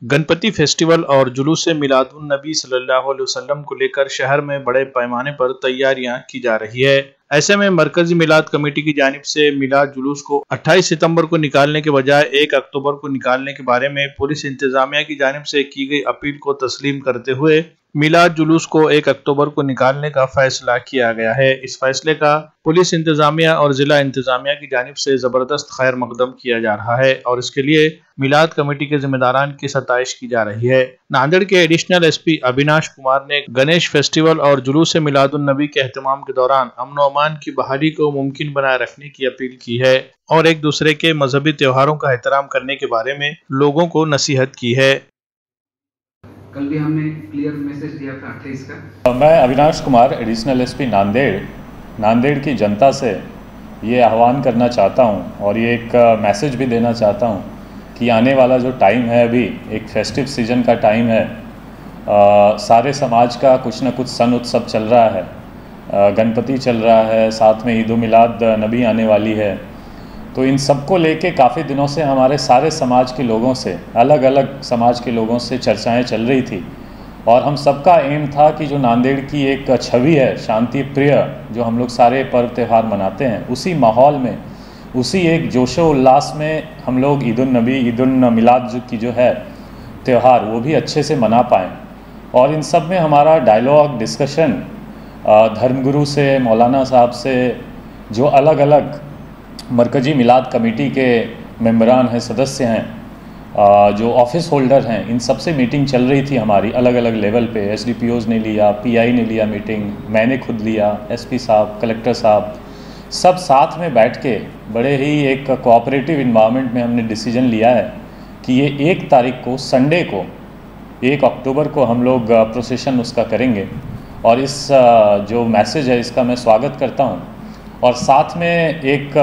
Ganpati festival और जुलूस मिलादुन नबी सल्लल्लाहु अलैहि वसल्लम को लेकर शहर में बड़े पैमाने पर तैयारियां की जा रही है। ऐसे में मरकजी मिलाद कमेटी की जानिब से मिलाद जुलूस को 28 सितंबर को निकालने के बजाय 1 अक्टूबर को निकालने के बारे में पुलिस इंतजामिया की जानिब से की गई अपील को तस्लीम करते हुए मिलाद जुलूस को 1 अक्टूबर को निकालने का फैसला किया गया है। इस फैसले का पुलिस इंतजामिया और जिला इंतजामिया की जानिब से जबरदस्त खैर मकदम किया जा रहा है और इसके लिए मिलाद कमेटी के जिम्मेदारान की सताइश की जा रही है। नांदेड़ के एडिशनल एसपी अविनाश कुमार ने गणेश फेस्टिवल और जुलूस मिलादुन नबी के एहतमाम के दौरान अमन अमान की बहाली को मुमकिन बनाए रखने की अपील की है और एक दूसरे के मजहबी त्योहारों का एहतराम करने के बारे में लोगों को नसीहत की है। कल भी हमने क्लियर मैसेज दिया था 28 का। मैं अविनाश कुमार एडिशनल एसपी नांदेड़ की जनता से ये आह्वान करना चाहता हूँ और ये एक मैसेज भी देना चाहता हूँ कि आने वाला जो टाइम है, अभी एक फेस्टिव सीजन का टाइम है, सारे समाज का कुछ न कुछ सन उत्सव चल रहा है, गणपति चल रहा है, साथ में ईद मिलाद नबी आने वाली है। तो इन सब को लेके काफ़ी दिनों से हमारे सारे समाज के लोगों से, अलग अलग समाज के लोगों से चर्चाएं चल रही थी और हम सबका एम था कि जो नांदेड़ की एक छवि है शांति प्रिय, जो हम लोग सारे पर्व त्यौहार मनाते हैं, उसी माहौल में, उसी एक जोशो उल्लास में हम लोग ईदुन नबी, ईदुन मिलाद की जो है त्यौहार, वो भी अच्छे से मना पाएँ। और इन सब में हमारा डायलॉग डिस्कशन धर्मगुरु से, मौलाना साहब से, जो अलग अलग मरकजी मिलाद कमेटी के मेंबरान हैं, सदस्य हैं, जो ऑफिस होल्डर हैं, इन सब से मीटिंग चल रही थी हमारी अलग अलग लेवल पे। एसडीपीओज़ ने लिया, पीआई ने लिया मीटिंग, मैंने खुद लिया, एसपी साहब, कलेक्टर साहब, सब साथ में बैठ के बड़े ही एक कोऑपरेटिव इन्वायरमेंट में हमने डिसीजन लिया है कि ये 1 तारीख को, संडे को, 1 अक्टूबर को हम लोग प्रोसेशन उसका करेंगे। और इस जो मैसेज है इसका मैं स्वागत करता हूँ। और साथ में एक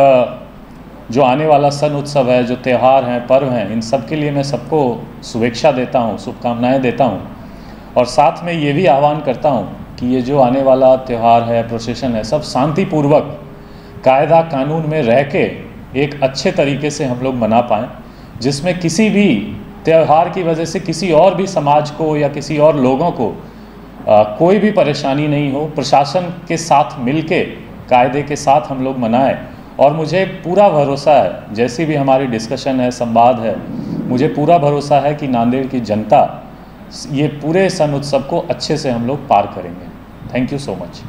जो आने वाला सन उत्सव है, जो त्यौहार हैं, पर्व हैं, इन सब के लिए मैं सबको शुभेच्छा देता हूँ, शुभकामनाएं देता हूँ। और साथ में ये भी आह्वान करता हूँ कि ये जो आने वाला त्यौहार है, प्रोसेशन है, सब शांतिपूर्वक कायदा कानून में रह के एक अच्छे तरीके से हम लोग मना पाएँ, जिसमें किसी भी त्यौहार की वजह से किसी और भी समाज को या किसी और लोगों को कोई भी परेशानी नहीं हो। प्रशासन के साथ मिलके, कायदे के साथ हम लोग मनाएं। और मुझे पूरा भरोसा है, जैसी भी हमारी डिस्कशन है, संवाद है, मुझे पूरा भरोसा है कि नांदेड़ की जनता ये पूरे सन उत्सव को अच्छे से हम लोग पार करेंगे। Thank you so much.